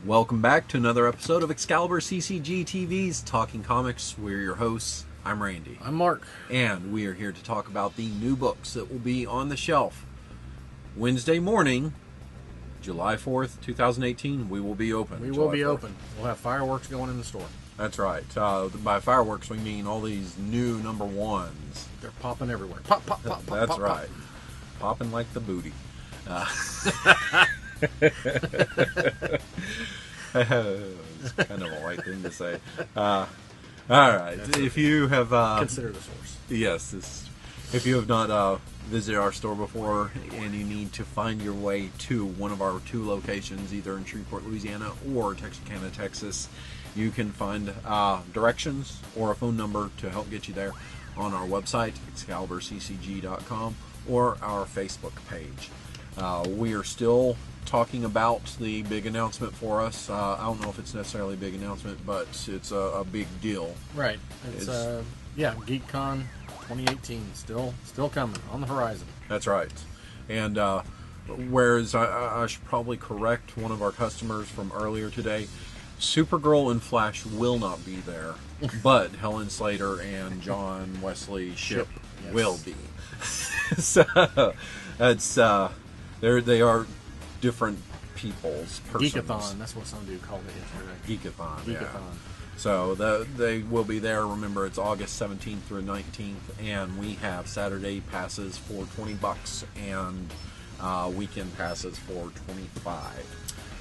Welcome back to another episode of Excalibur CCG TV's Talking Comics. We're your hosts. I'm Randy. I'm Mark. And we are here to talk about the new books that will be on the shelf. Wednesday morning, July 4th, 2018, we will be open. We will be open. We'll have fireworks going in the store. That's right. By fireworks, we mean all these new number ones. They're popping everywhere. Pop, pop, pop, pop. That's pop, right. Pop. Popping like the booty. It's kind of a white thing to say. All right. If you have consider the source. Yes. If you have not visited our store before and you need to find your way to one of our two locations, either in Shreveport, Louisiana or Texarkana, Texas, you can find directions or a phone number to help get you there on our website, ExcaliburCCG.com, or our Facebook page. We are still talking about the big announcement for us. I don't know if it's necessarily a big announcement, but it's a big deal. Right. It's GeekCon 2018 still coming on the horizon. That's right. And whereas I should probably correct one of our customers from earlier today, Supergirl and Flash will not be there, but Helen Slater and John Wesley Shipp yes. will be. So it's they are different people's persons. Geekathon, that's what some dude called it yesterday. Geekathon. Yeah. So they will be there. Remember, it's August 17th through 19th, and we have Saturday passes for $20 and weekend passes for $25.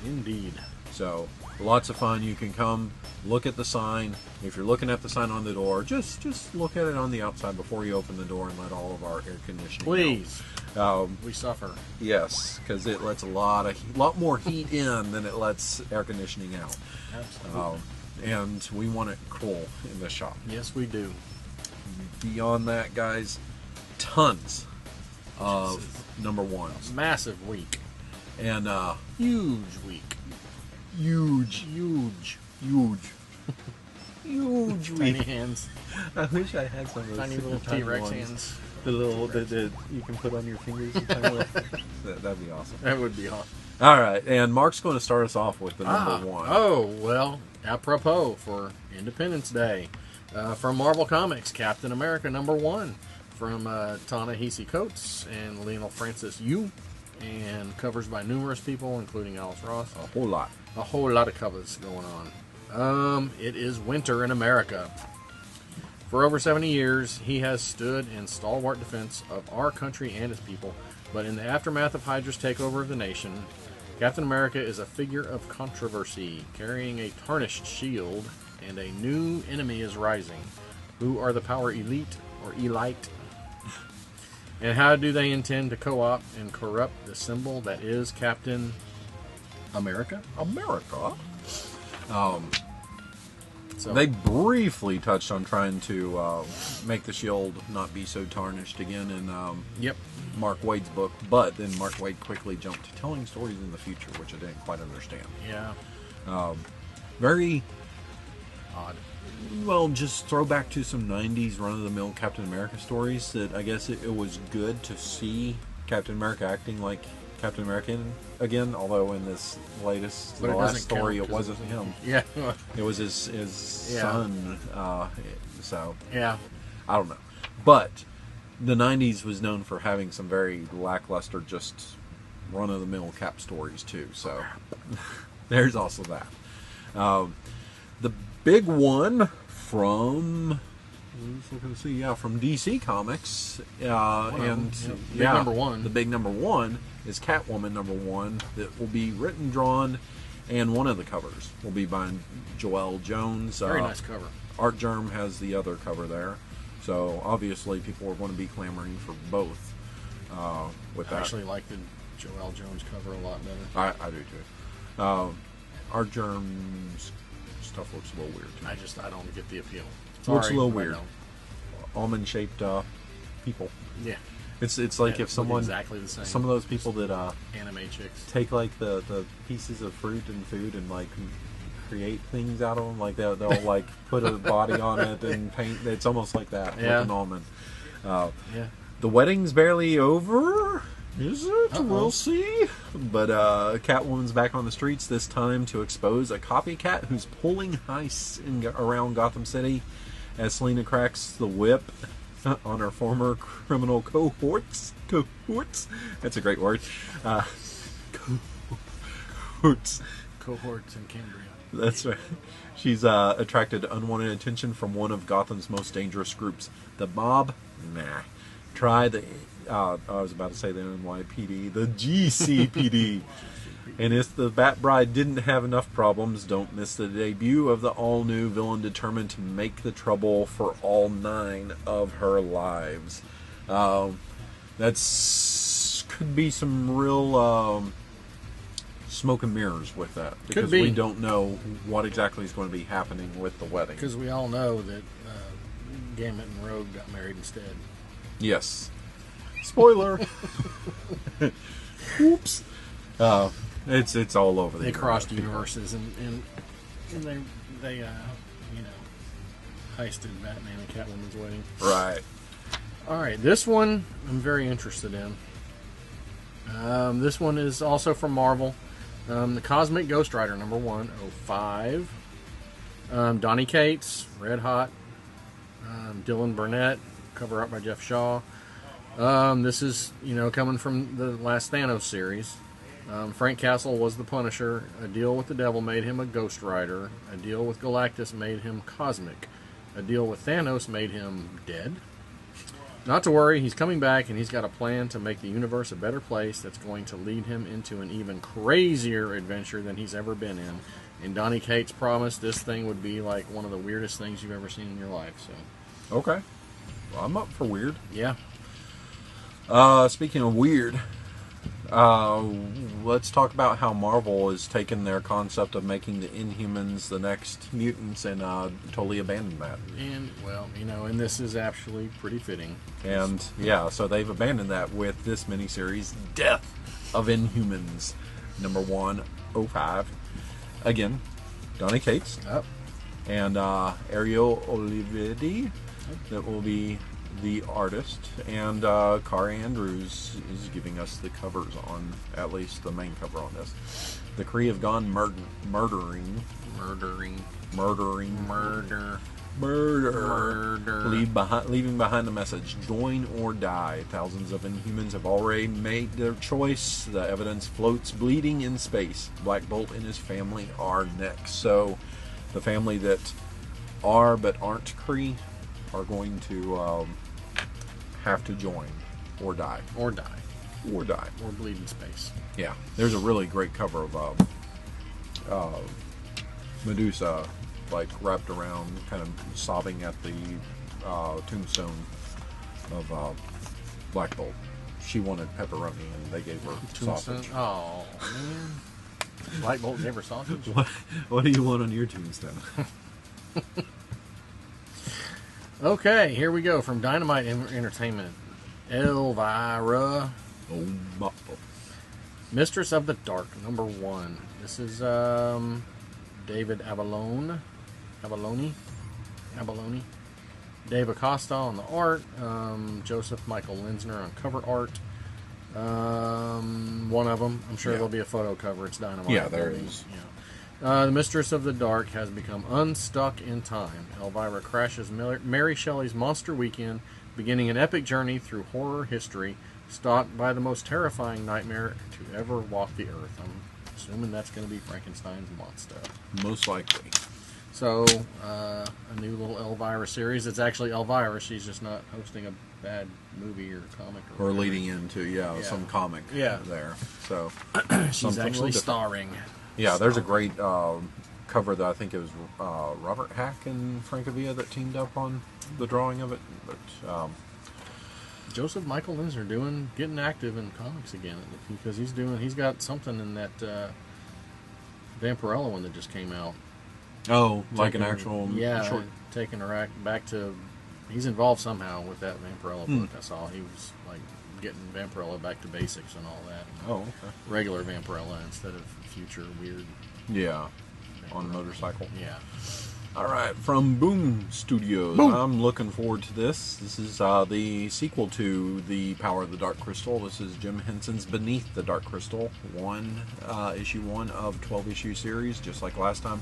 Indeed. So lots of fun. You can come look at the sign. If you're looking at the sign on the door, just look at it on the outside before you open the door and let all of our air conditioning Please. out. We suffer. Yes, because it lets a lot more heat in than it lets air conditioning out. Absolutely. And we want it cool in the shop. Yes, we do. Beyond that, guys, tons of number ones. Massive week. And Huge week. huge week. Tiny hands. I wish I had some of those Tiny little T-Rex ones. hands. The little that you can put on your fingers. That'd be awesome. That would be awesome. All right, and Mark's going to start us off with the number one. Oh, well, apropos for Independence Day. From Marvel Comics, Captain America #1. From Ta-Nehisi Coates and Lionel Francis Yu. And covers by numerous people, including Alice Ross. A whole lot. A whole lot of covers going on. It is winter in America. For over 70 years, he has stood in stalwart defense of our country and its people. But in the aftermath of Hydra's takeover of the nation, Captain America is a figure of controversy, carrying a tarnished shield, and a new enemy is rising. Who are the power elite, or elite? And how do they intend to co-opt and corrupt the symbol that is Captain America? So They briefly touched on trying to make the shield not be so tarnished again in yep. Mark Waid's book, but then Mark Waid quickly jumped to telling stories in the future, which I didn't quite understand. Yeah. Very Odd. well, just throwback to some 90s run-of-the-mill Captain America stories that I guess it was good to see Captain America acting like Captain America again, although in this latest, the last story, it wasn't him. Yeah. It was his son. So, Yeah. I don't know. But the 90s was known for having some very lackluster, just run-of-the-mill Cap stories, too. So, there's also that. The big one from... from DC Comics, and big number one. The big number one is Catwoman #1 that will be written, drawn, and one of the covers will be by Joelle Jones. Very nice cover. Art Germ has the other cover there, so obviously people are going to be clamoring for both. With that, I actually like the Joelle Jones cover a lot better. I do too. Art Germ's stuff looks a little weird to me. I don't get the appeal. Looks a little Sorry, weird. Almond-shaped people. Yeah. It's like if someone exactly the same. some of those people that anime chicks take like the pieces of fruit and food and like create things out of them, like they'll like put a body on it and paint. It's almost like that with an almond. yeah. The wedding's barely over, Is it? We'll see. But Catwoman's back on the streets, this time to expose a copycat who's pulling heists around Gotham City as Selina cracks the whip on her former criminal cohorts. Cohorts? That's a great word. Cohorts. Cohorts in Cambria. That's right. She's attracted unwanted attention from one of Gotham's most dangerous groups, the Mob. Nah. Try the... I was about to say the NYPD, the GCPD. And if the Bat Bride didn't have enough problems, don't miss the debut of the all-new villain determined to make the trouble for all 9 of her lives. That's could be some real smoke and mirrors with that, because we don't know what exactly is going to be happening with the wedding. Because we all know that Gambit and Rogue got married instead. Yes. Spoiler. Oops. It's all over the They crossed universes and they heisted Batman and Catwoman's wedding. Right. All right, this one I'm very interested in. This one is also from Marvel. The Cosmic Ghost Rider number 105. Donny Cates, Red Hot. Dylan Burnett, cover up by Jeff Shaw. This is, coming from the last Thanos series. Frank Castle was the Punisher. A deal with the Devil made him a Ghost Rider. A deal with Galactus made him Cosmic. A deal with Thanos made him dead. Not to worry, he's coming back, and he's got a plan to make the universe a better place that's going to lead him into an even crazier adventure than he's ever been in. And Donny Cates promised this thing would be like one of the weirdest things you've ever seen in your life. So, okay. Well, I'm up for weird. Yeah. Speaking of weird, let's talk about how Marvel has taken their concept of making the Inhumans the next mutants and totally abandoned that. And, well, and this is actually pretty fitting. And, yeah, so they've abandoned that with this miniseries, Death of Inhumans, number 105. Again, Donny Cates. Yep. And Ariel Olivedi, that will be the artist, and Kari Andrews is giving us the covers on, at least the main cover on this. The Kree have gone murdering, leaving behind a message: join or die. Thousands of Inhumans have already made their choice. The evidence floats bleeding in space. Black Bolt and his family are next. So the family that are but aren't Kree are going to have to join or die. Or die. Or die. Or bleed in space. Yeah. There's a really great cover of Medusa, like, wrapped around, kind of sobbing at the tombstone of Black Bolt. She wanted pepperoni, and they gave her sausage. Oh, man. Black Bolt gave her sausage? What do you want on your tombstone? Okay, here we go from Dynamite Entertainment. Elvira. Oh, Mistress of the Dark, number 1. This is David Abalone. Dave Acosta on the art. Joseph Michael Linsner on cover art. One of them. I'm sure there'll be a photo cover. It's Dynamite. Yeah, there it is. Yeah. The Mistress of the Dark has become unstuck in time. Elvira crashes Mary Shelley's Monster Weekend, beginning an epic journey through horror history, stalked by the most terrifying nightmare to ever walk the earth. I'm assuming that's going to be Frankenstein's monster. Most likely. So, a new little Elvira series. It's actually Elvira. She's just not hosting a bad movie or comic. Or leading into, some comic there. So she's actually starring. Yeah, there's a great cover that I think it was Robert Hack and Francavilla that teamed up on the drawing of it. But Joseph Michael Linsner getting active in comics again, because he's got something in that Vampirella one that just came out. Oh, like an actual short. Taking her back to. He's involved somehow with that Vampirella book I saw. He was like getting Vampirella back to basics and all that. Oh, okay. Regular Vampirella instead of future weird. Yeah, on a motorcycle. Yeah. All right, from Boom Studios. Boom. I'm looking forward to this. This is the sequel to The Power of the Dark Crystal. This is Jim Henson's Beneath the Dark Crystal, issue 1 of 12-issue series, just like last time.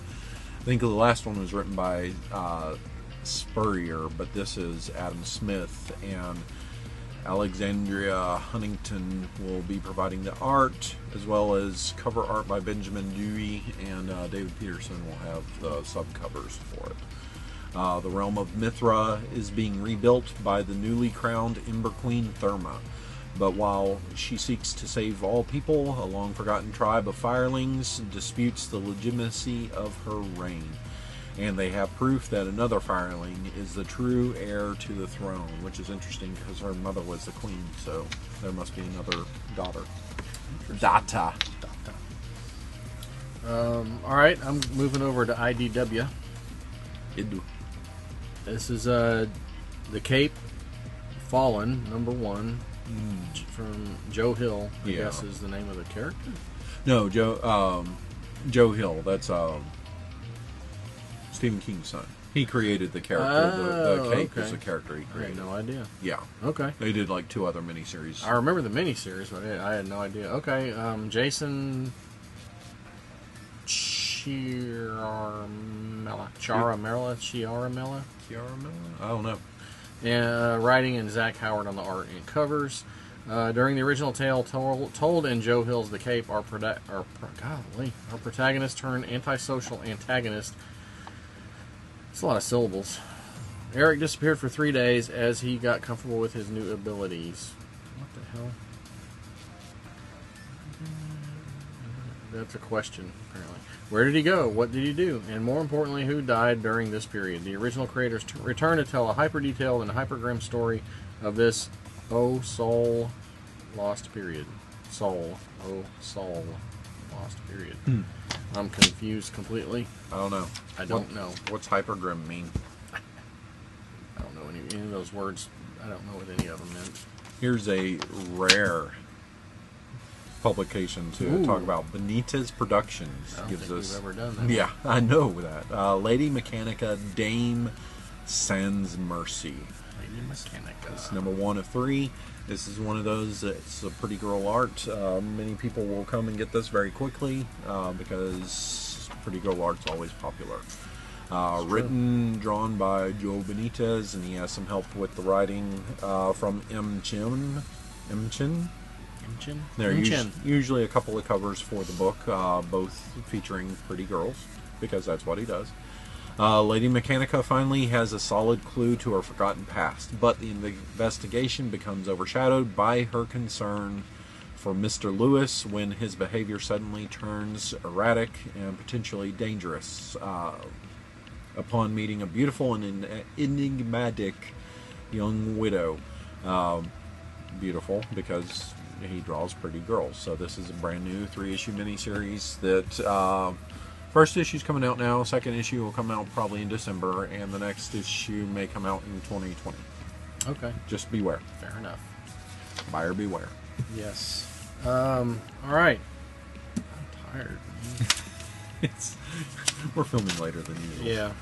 I think the last one was written by Spurrier, but this is Adam Smith, and Alexandria Huntington will be providing the art, as well as cover art by Benjamin Dewey, and David Peterson will have the subcovers for it. The realm of Mithra is being rebuilt by the newly crowned Ember Queen Therma, but while she seeks to save all people, a long-forgotten tribe of firelings disputes the legitimacy of her reign. And they have proof that another fireling is the true heir to the throne, which is interesting because her mother was the queen, so there must be another daughter. Data. Alright, I'm moving over to IDW. This is The Cape Fallen, #1, from Joe Hill, I guess is the name of the character? No, Joe Hill, that's Stephen King's son. He created the character. The Cape is the character he created. I had no idea. Yeah. Okay. They did like 2 other miniseries. I remember the miniseries, but I had no idea. Okay, Jason Chiaramella? I don't know. And writing, and Zach Howard on the art and covers. During the original tale told in Joe Hill's The Cape, our protagonist turned antisocial antagonist. It's a lot of syllables. Eric disappeared for 3 days as he got comfortable with his new abilities. What the hell? That's a question, apparently. Where did he go? What did he do? And more importantly, who died during this period? The original creators return to tell a hyper-detailed and hyper-grim story of this soul lost period. Soul lost period. I'm confused completely. I don't know. I don't know. What's hypergrim mean? I don't know any of those words. I don't know what any of them meant. Here's a rare publication to talk about. Benitez Productions I don't gives think us. we've ever done that. Yeah, I know that. Lady Mechanika, Dame Sans Mercy. Lady Mechanika. It's #1 of 3. This is one of those. It's a pretty girl art. Many people will come and get this very quickly because pretty girl art's always popular. Written, drawn by Joe Benitez, and he has some help with the writing from M. Chin. There are usually a couple of covers for the book, both featuring pretty girls, because that's what he does. Lady Mechanika finally has a solid clue to her forgotten past, but the investigation becomes overshadowed by her concern for Mr. Lewis when his behavior suddenly turns erratic and potentially dangerous. Upon meeting a beautiful and enigmatic young widow. Beautiful because he draws pretty girls. So this is a brand new 3-issue miniseries that first issue's coming out now. Second issue will come out probably in December, and the next issue may come out in 2020. Okay. Just beware. Fair enough. Buyer beware. Yes. All right. I'm tired. We're filming later than usual. Yeah.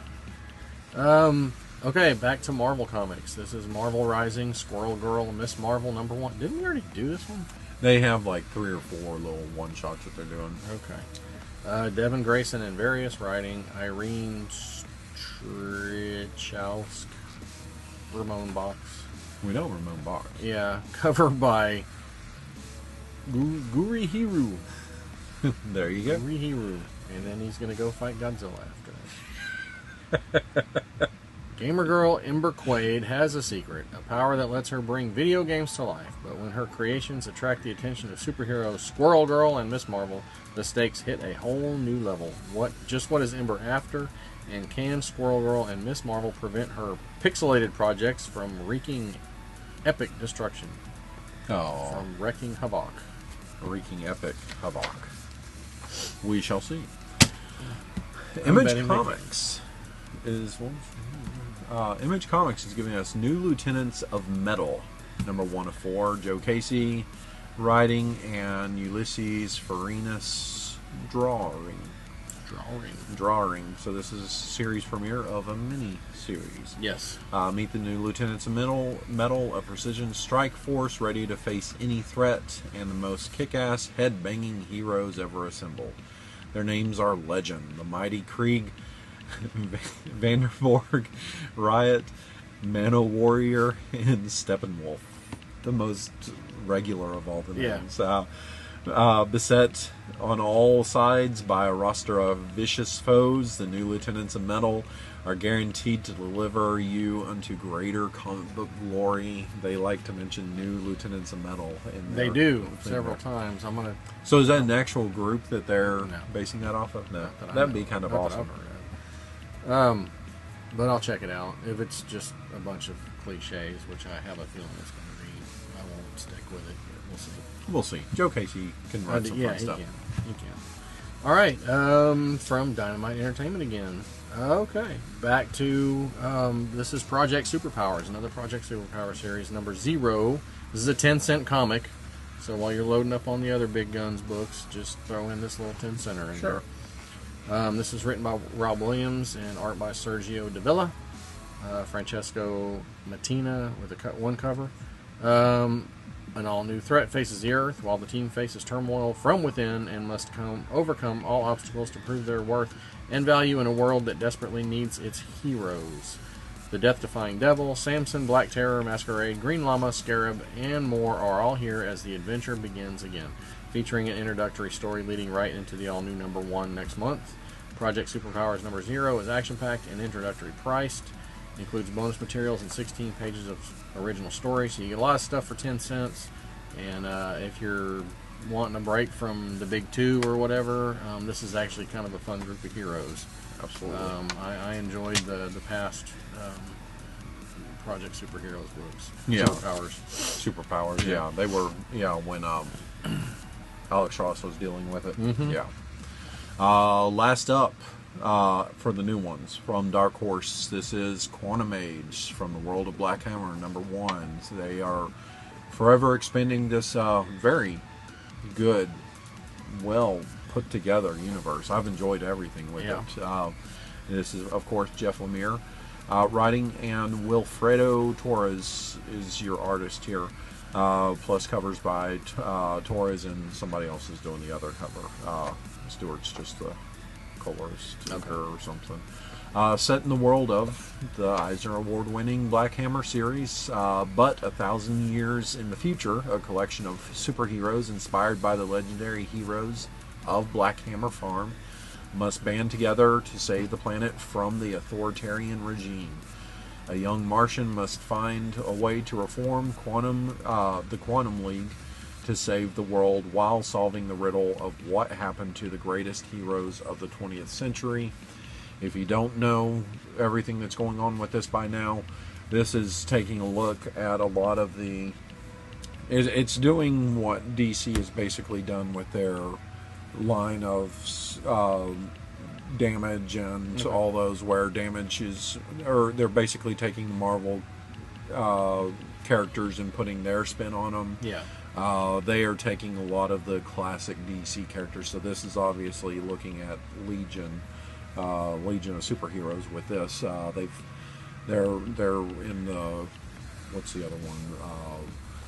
Okay, back to Marvel Comics. This is Marvel Rising, Squirrel Girl, Miss Marvel #1. Didn't we already do this one? They have like 3 or 4 little one-shots that they're doing. Okay. Devin Grayson in various writing. Irene Strichowsk. Ramon Box. We know Ramon Box. Yeah. Cover by Gurihiru. There you go. Gurihiru. And then he's going to go fight Godzilla after this. Gamer girl Ember Quaid has a secret, a power that lets her bring video games to life. But when her creations attract the attention of superheroes Squirrel Girl and Miss Marvel, the stakes hit a whole new level. What is Ember after? And can Squirrel Girl and Miss Marvel prevent her pixelated projects from wreaking epic destruction? Oh. From wrecking havoc. Wreaking epic havoc. We shall see. Image Comics is Image Comics is giving us New Lieutenants of Metal, #1 of 4. Joe Casey writing and Ulysses Farinas drawing. Drawing. So this is series premiere of a mini series. Yes. Meet the new lieutenants of metal, a precision strike force ready to face any threat, and the most kick-ass, head-banging heroes ever assembled. Their names are legend: the mighty Krieg, Vanderborg, Riot, Mano Warrior, and Steppenwolf. The most regular of all the names. Beset on all sides by a roster of vicious foes, the new lieutenants of metal are guaranteed to deliver you unto greater comic book glory. They like to mention new lieutenants of metal. They do several times. So is that an actual group that they're basing that off of? No, that'd be kind of awesome. But I'll check it out. If it's just a bunch of cliches, which I have a feeling it's going to be, I won't stick with it. But we'll see. We'll see. Joe Casey can write some fun stuff. He can. All right. From Dynamite Entertainment again. Okay. Back to, this is Project Superpowers, another Project Superpowers series, number 0. This is a 10-cent comic. So while you're loading up on the other Big Guns books, just throw in this little 10-center in there. This is written by Rob Williams and art by Sergio Davila. Francesco Mattina with a one cover. An all-new threat faces the Earth while the team faces turmoil from within and must overcome all obstacles to prove their worth and value in a world that desperately needs its heroes. The Death-Defying Devil, Samson, Black Terror, Masquerade, Green Llama, Scarab, and more are all here as the adventure begins again, featuring an introductory story leading right into the all-new number 1 next month. Project Superpowers number 0 is action-packed and introductory priced. Includes bonus materials and 16 pages of original story, so you get a lot of stuff for 10 cents. And if you're wanting a break from the big 2 or whatever, this is actually kind of a fun group of heroes. Absolutely. I enjoyed the past Project Superheroes books. Yeah. Superpowers. Yeah. They were, when Alex Ross was dealing with it. Mm-hmm. Yeah. Last up, for the new ones from Dark Horse, this is Quantum Age from the world of Black Hammer number 1. So they are forever expanding this very good, well put together universe. I've enjoyed everything with it. This is, of course, Jeff Lemire writing, and Wilfredo Torres is your artist here. Plus covers by Torres, and somebody else is doing the other cover. Stewart's just the colorist or something. Set in the world of the Eisner Award-winning Black Hammer series, but 1,000 years in the future, a collection of superheroes inspired by the legendary heroes of Black Hammer Farm must band together to save the planet from the authoritarian regime. A young Martian must find a way to reform the Quantum League to save the world while solving the riddle of what happened to the greatest heroes of the 20th century. If you don't know everything that's going on with this by now, this is taking a look at a lot of the... It's doing what DC has basically done with their line of Damage and all those, where Damage is... or they're basically taking the Marvel characters and putting their spin on them. Yeah. They are taking a lot of the classic DC characters, so this is obviously looking at Legion of Superheroes with this. They're in the, what's the other one?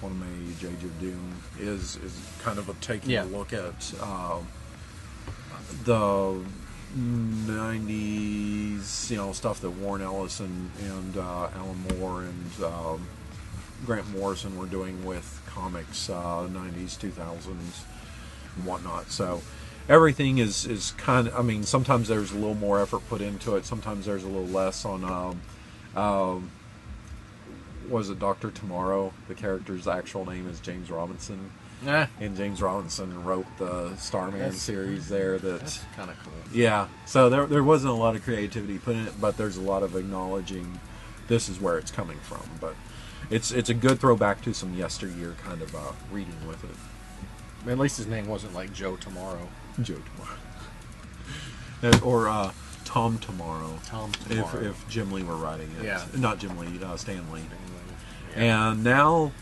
Quantum Age, Age of Doom is kind of taking a look at the 90s, stuff that Warren Ellis and Alan Moore and Grant Morrison were doing with comics, 90s, 2000s, and whatnot. So everything is kind of, sometimes there's a little more effort put into it, sometimes there's a little less on, was it Dr. Tomorrow? The character's actual name is James Robinson. And James Robinson wrote the Starman series there. That's kind of cool. Yeah, so there wasn't a lot of creativity put in it, but there's a lot of acknowledging this is where it's coming from. But it's a good throwback to some yesteryear kind of reading with it. At least his name wasn't like Joe Tomorrow. Joe Tomorrow. Or Tom Tomorrow. Tom Tomorrow. If Jim Lee were writing it. Yeah. Not Jim Lee, Stan Lee. Yeah. And now,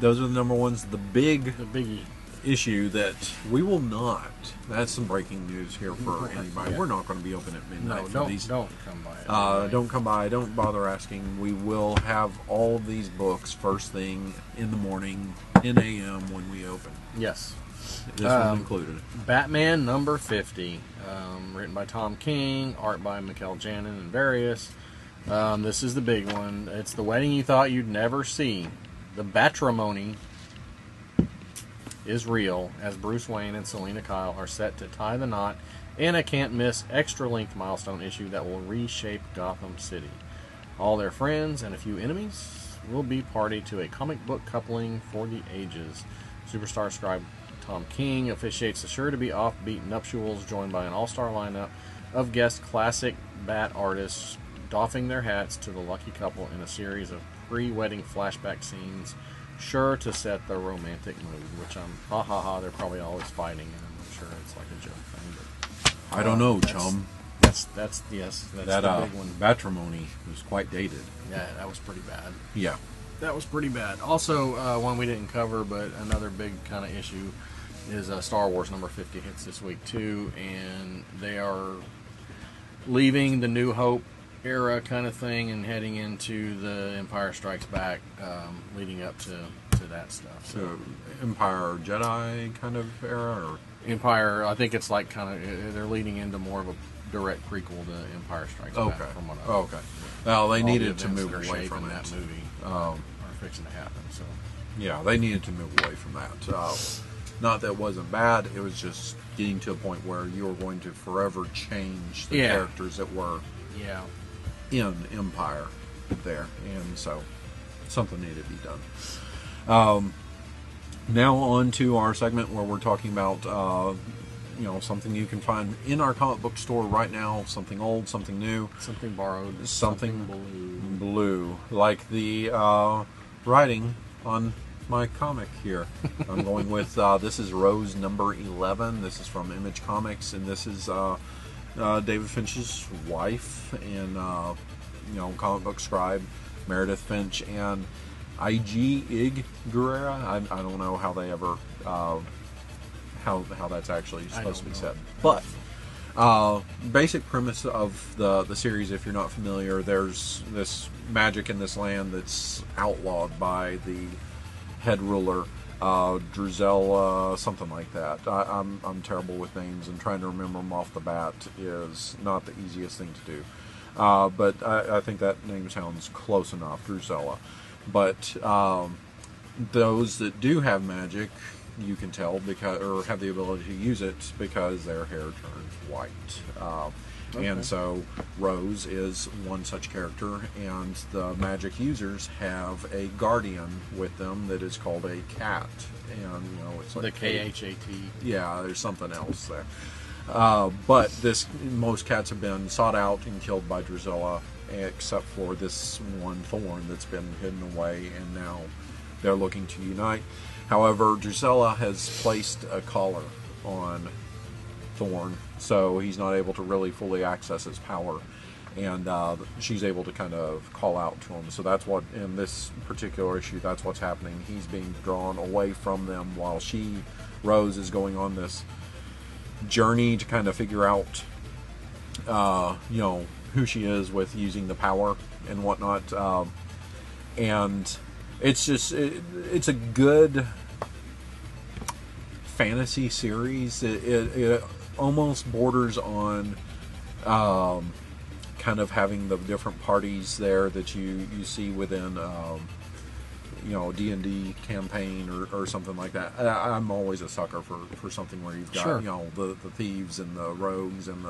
those are the number ones. The biggie issue that we will not. That's some breaking news here for anybody. Yeah. We're not going to be open at midnight for these. Don't come by. Don't come by. Don't bother asking. We will have all of these books first thing in the morning, 10 a.m. when we open. Yes. This was included. Batman number 50, written by Tom King, art by Mikel Janin and various. This is the big one. It's the wedding you thought you'd never see. The Batrimony is real, as Bruce Wayne and Selena Kyle are set to tie the knot in a can't-miss extra-length milestone issue that will reshape Gotham City. All their friends and a few enemies will be party to a comic book coupling for the ages. Superstar scribe Tom King officiates the sure-to-be offbeat nuptials, joined by an all-star lineup of guest classic Bat artists doffing their hats to the lucky couple in a series of pre-wedding flashback scenes sure to set the romantic mood, which they're probably always fighting, and I'm sure it's like a joke thing. But, I don't know, chum. That's the big one. Matrimony was quite dated. Yeah, that was pretty bad. Yeah. That was pretty bad. Also, one we didn't cover, but another big kind of issue is Star Wars number 50 hits this week too, and they are leaving the New Hope era kind of thing and heading into the Empire Strikes Back, leading up to that stuff. So Empire Jedi kind of era, or Empire, I think it's like kind of they're leading into more of a direct prequel to Empire Strikes Back. From what okay. Well, they needed to move away from that movie. Are fixing to happen. So yeah, they needed to move away from that. Not that it wasn't bad. It was just getting to a point where you were going to forever change the characters that were in Empire there, and so something needed to be done. Now on to our segment where we're talking about something you can find in our comic book store right now, something old, something new, something borrowed, something blue, like the writing on my comic here. I'm going with this is Rose number 11. This is from Image Comics, and this is David Finch's wife and comic book scribe Meredith Finch and IG Guerrera. I don't know how they ever how that's actually supposed to be said, but basic premise of the series, if you're not familiar, there's this magic in this land that's outlawed by the head ruler, Drusilla, something like that. I'm terrible with names, and trying to remember them off the bat is not the easiest thing to do. But I think that name sounds close enough, Drusilla. But those that do have magic, you can tell or have the ability to use it because their hair turns white. And so Rose is one such character, and the magic users have a guardian with them that is called a cat, and it's like the KHAT. Yeah, there's something else there. But most cats have been sought out and killed by Drusilla, except for this one Thorn that's been hidden away, and now they're looking to unite. However, Drusilla has placed a collar on Thorn, so he's not able to really fully access his power, and she's able to kind of call out to him. So that's what, in this particular issue, that's what's happening. He's being drawn away from them while Rose, is going on this journey to kind of figure out, who she is with using the power and whatnot. And it's just, it's a good fantasy series. It almost borders on kind of having the different parties there that you see within D&D campaign or something like that. I'm always a sucker for something where you've got the thieves and the rogues and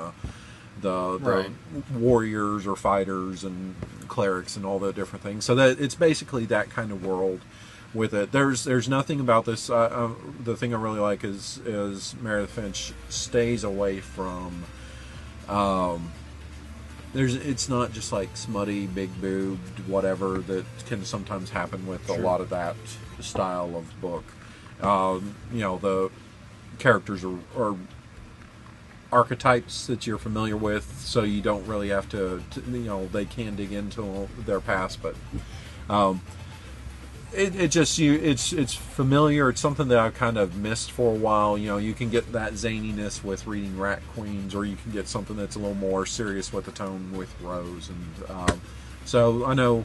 the warriors or fighters and clerics and all the different things. So that it's basically that kind of world with it. There's nothing about this. The thing I really like is Meredith Finch stays away from. It's not just like smutty, big boobed, whatever that can sometimes happen with a lot of that style of book. The characters are archetypes that you're familiar with, so you don't really have to they can dig into their past, but It just it's familiar. It's something that I've kind of missed for a while. You know, you can get that zaniness with reading Rat Queens, or you can get something that's a little more serious with the tone with Rose. And so I know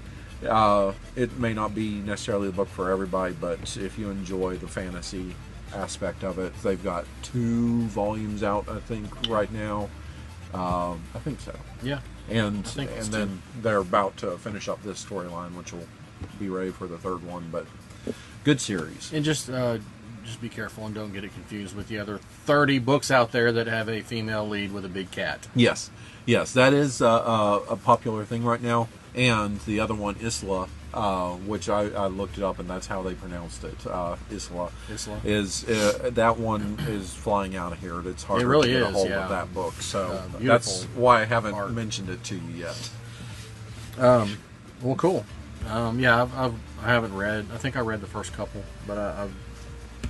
it may not be necessarily the book for everybody, but if you enjoy the fantasy aspect of it, they've got 2 volumes out, I think, right now. I think so. Yeah. And then they're about to finish up this storyline, which will be ready for the 3rd one. But good series. And just be careful and don't get it confused with the other 30 books out there that have a female lead with a big cat. Yes, that is a popular thing right now. And the other one, Isla, which I looked it up, and that's how they pronounced it. Isla is that one is flying out of here. It's hard to get a hold of that book, so that's why I haven't mentioned it to you yet. Well, cool. Yeah, I haven't read. I think I read the first couple, but I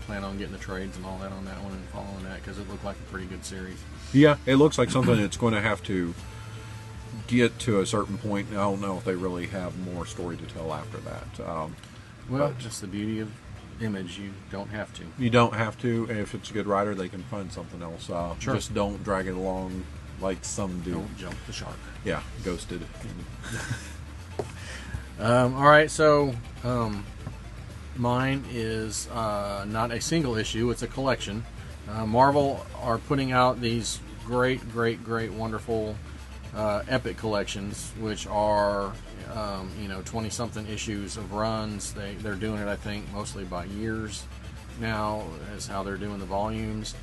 plan on getting the trades and all that on that one and following that because it looked like a pretty good series. Yeah, it looks like something that's going to have to get to a certain point. I don't know if they really have more story to tell after that. Well, just the beauty of Image. You don't have to. You don't have to. If it's a good writer, they can find something else. Sure. Just don't drag it along like some do. Don't jump the shark. Yeah, Ghosted. All right, so mine is not a single issue. It's a collection. Marvel are putting out these great, wonderful epic collections, which are 20-something issues of runs. They're doing it, I think, mostly by years now is how they're doing the volumes.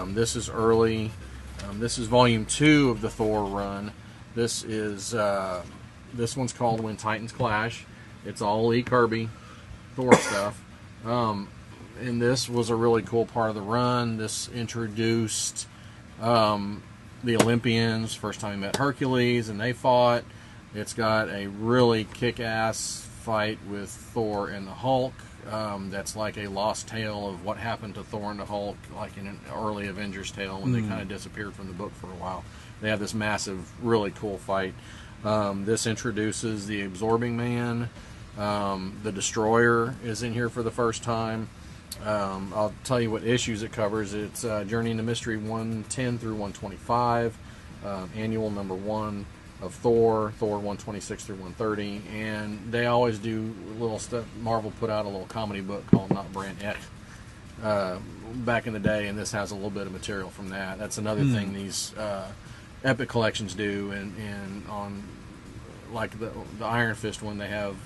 This is early. This is volume 2 of the Thor run. This one's called When Titans Clash. It's all Lee Kirby Thor stuff. And this was a really cool part of the run. This introduced the Olympians, first time he met Hercules, and they fought. It's got a really kick-ass fight with Thor and the Hulk. That's like a lost tale of what happened to Thor and the Hulk, like in an early Avengers tale when they kind of disappeared from the book for a while. They have this massive, really cool fight. This introduces the Absorbing Man. The Destroyer is in here for the first time. I'll tell you what issues it covers. It's Journey into Mystery 110 through 125, annual number 1 of Thor 126 through 130, and they always do little stuff. Marvel put out a little comedy book called Not Brand X back in the day, and this has a little bit of material from that. That's another thing these epic collections do, and on like the Iron Fist one, they have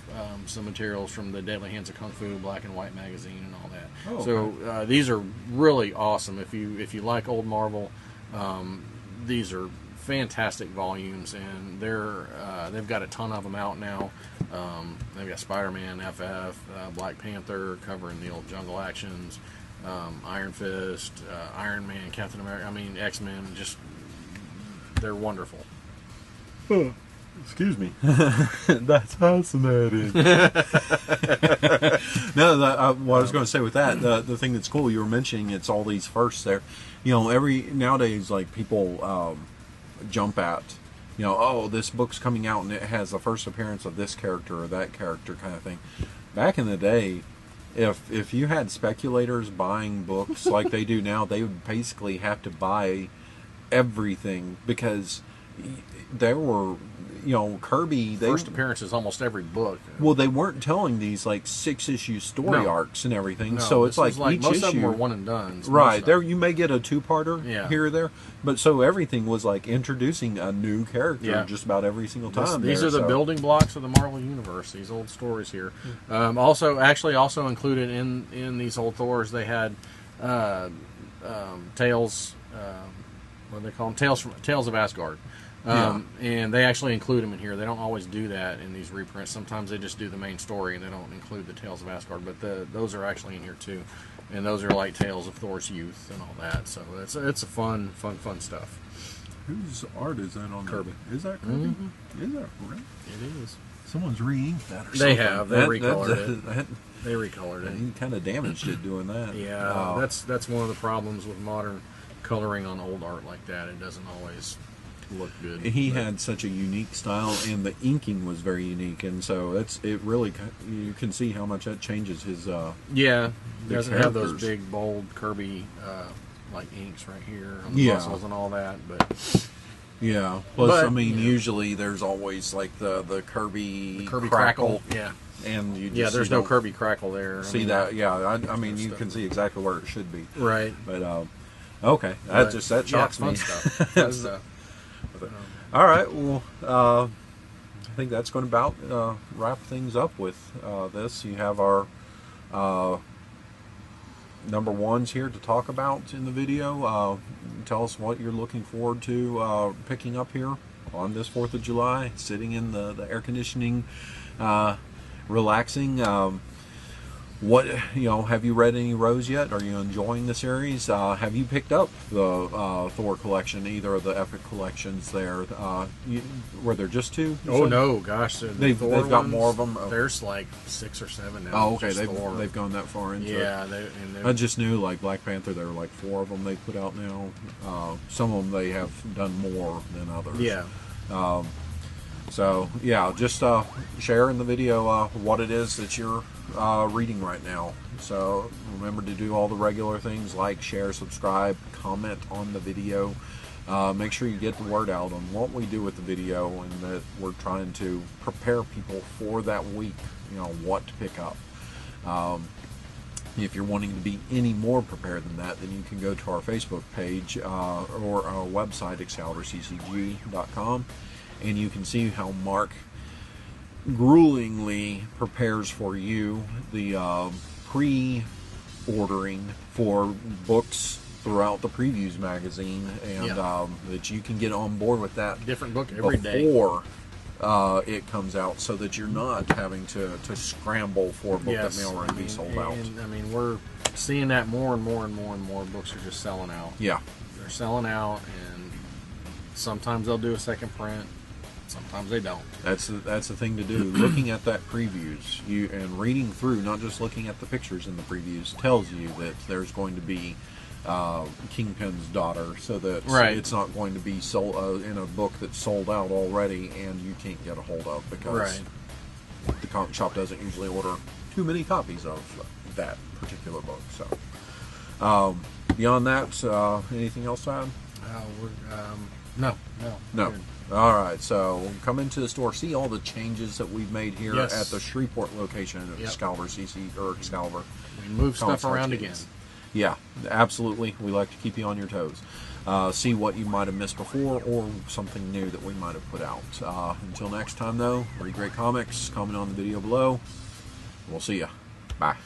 some materials from the Deadly Hands of Kung Fu Black and White magazine and all that. Oh, so these are really awesome. If you like old Marvel, these are fantastic volumes, and they've got a ton of them out now. They've got Spider-Man, FF, Black Panther covering the old Jungle Actions, Iron Fist, Iron Man, Captain America. I mean, X-Men. Just they're wonderful. Excuse me. That's fascinating. No, what I was going to say with that, the thing that's cool, you were mentioning, it's all these firsts there. You know, nowadays, like, people jump at, oh, this book's coming out and it has the first appearance of this character or that character kind of thing. Back in the day, if you had speculators buying books like they do now, they would basically have to buy everything because there were, Kirby. First appearances almost every book. Well, they weren't telling these like 6-issue story arcs and everything. No, so it's like each most issue. of them were one and done. Right there, you may get a 2-parter here or there, but so everything was like introducing a new character just about every single time. These are the building blocks of the Marvel universe. These old stories here. Also included in these old Thors, they had tales. What do they call them? Tales of Asgard. And they actually include them in here. They don't always do that in these reprints. Sometimes they just do the main story and they don't include the Tales of Asgard. But those are actually in here too, and those are like tales of Thor's youth and all that. So it's a fun stuff. Whose art is that on Kirby? Is that Kirby? Mm-hmm. Is that right? It is. Someone's re-inked that or something. They have. They recolored it. They recolored it. He kind of damaged it doing that. Yeah, that's one of the problems with modern coloring on old art like that. It doesn't always looked good. He had such a unique style, and the inking was very unique, and so it really, you can see how much that changes his. Yeah, he doesn't have those characters. big, bold Kirby like inks right here on the Yeah. muscles and all that, but Yeah. Plus, But, I mean, yeah. usually there's always like the Kirby, Kirby crackle. Yeah. And you just, Yeah, there's you no don't Kirby crackle there. See that? Yeah, I mean, you can see exactly where it should be. Right. But okay, that shocks fun me. stuff. Fun stuff. All right, well, I think that's going to about wrap things up with this. You have our number ones here to talk about in the video. Tell us what you're looking forward to picking up here on this 4th of July, sitting in the air conditioning, relaxing. What, have you read any Rose yet? Are you enjoying the series? Have you picked up the Thor collection, either of the Epic collections there? Were there just 2? Oh no, gosh, They've got ones, more of them? There's like 6 or 7 now. Oh, okay, just Thor. they've gone that far into it. Yeah, I just knew, like Black Panther, there were like 4 of them they put out now. Some of them they have done more than others. yeah. So yeah, just share in the video what it is that you're reading right now. So remember to do all the regular things like share, subscribe, comment on the video. Make sure you get the word out on what we do with the video, and that we're trying to prepare people for that week, what to pick up. If you're wanting to be any more prepared than that, then you can go to our Facebook page or our website, excaliburccg.com, and you can see how Mark gruelingly prepares for you the pre-ordering for books throughout the Previews magazine, and that you can get on board with that Different book every day. before it comes out, so that you're not having to scramble for a book that may already be sold out. I mean, we're seeing that more and more and more and more books are just selling out. Yeah. They're selling out, and sometimes they'll do a second print, sometimes they don't. That's the thing to do. Looking at that previews, and reading through, not just looking at the pictures in the previews, tells you that there's going to be Kingpin's daughter, so that it's not going to be sold in a book that's sold out already and you can't get a hold of, because the comic shop doesn't usually order too many copies of that particular book. So beyond that, anything else to add? No. Good. All right, so come into the store, see all the changes that we've made here at the Shreveport location of Excalibur Excalibur. We move stuff around again. Yeah, absolutely. We like to keep you on your toes. See what you might have missed before, or something new that we might have put out. Until next time, though, read great comics, comment on the video below. We'll see ya. Bye.